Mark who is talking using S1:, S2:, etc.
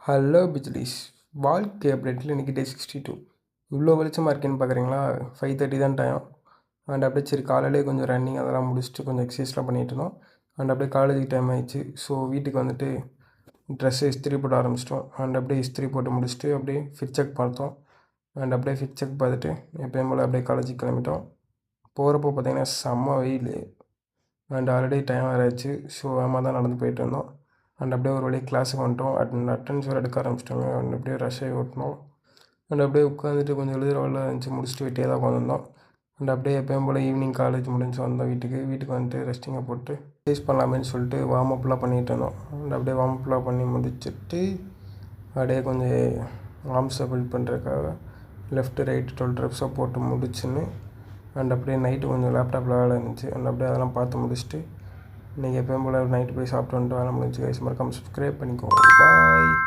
S1: Hello பிஜ்லீஸ். வாழ்க்கை அப்டேட்டில் இன்றைக்கி டே 62. இவ்வளோ வெளிச்சமாக இருக்கேன்னு பார்க்குறீங்களா? 5:30 தான் டைம். அண்ட் அப்படியே சரி காலையிலே கொஞ்சம் ரன்னிங் அதெல்லாம் முடிச்சுட்டு கொஞ்சம் எக்ஸசைஸ்லாம் பண்ணிகிட்டு இருந்தோம். அண்ட் அப்படியே காலேஜுக்கு டைம் ஆகிடுச்சு. ஸோ வீட்டுக்கு வந்துட்டு ட்ரெஸ்ஸை இஸ்திரி போட ஆரம்பிச்சிட்டோம். அண்ட் அப்படியே இஸ்திரி போட்டு முடிச்சுட்டு அப்படியே ஃபிட் செக் பார்த்தோம். அண்ட் அப்படியே ஃபிட் செக் பார்த்துட்டு எப்பயும் போல் அப்படியே காலேஜுக்கு கிளம்பிட்டோம். போகிறப்போ பார்த்தீங்கன்னா செம்ம வெயில். அண்ட் ஆல்ரெடி டைம் வேறு ஆச்சு. ஸோ வேகமாக தான் நடந்து போயிட்டு இருந்தோம். அண்ட் அப்படியே ஒரு வழியாக கிளாஸுக்கு வந்துட்டோம். அட்டெண்டன்ஸ் வேறு எடுக்க ஆரம்பிச்சிட்டோங்க. அண்ட் அப்படியே ரஷ்ஷாகி ஓட்டணும். அண்ட் அப்படியே உட்காந்துட்டு கொஞ்சம் எழுதுகிற வேலை இருந்துச்சு, முடிச்சுட்டு வெட்டியாக தான் உட்காந்துருந்தோம். அண்ட் அப்படியே எப்பயும் போல் ஈவினிங் காலேஜ் முடிஞ்சு வந்தோம் வீட்டுக்கு வந்துட்டு ரெஸ்டிங்கை போட்டு எக்ஸசைஸ் பண்ணலாமேன்னு சொல்லிட்டு வார்ம் அப்லாம் பண்ணிகிட்டு இருந்தோம். அண்ட் அப்படியே வார்ம் அப்லாம் பண்ணி முடிச்சுட்டு அப்படியே கொஞ்சம் ஆர்ம்ஸை பில்ட் பண்ணுறதுக்காக லெஃப்ட்டு ரைட்டு 12 ரெப்ஸாக போட்டு முடிச்சுன்னு அண்ட் அப்படியே நைட்டு கொஞ்சம் லேப்டாப்பில் வேலை இருந்துச்சு. அண்ட் அப்படியே அதெல்லாம் பார்த்து முடிச்சுட்டு இன்றைக்கி எப்பயும் போல் நைட்டு போய் சாப்பிட்டு வந்துட்டு வேலை முடிஞ்சு கைஸ். மறக்காமல் சப்ஸ்கிரைப் பண்ணிக்கோங்க. பாய்.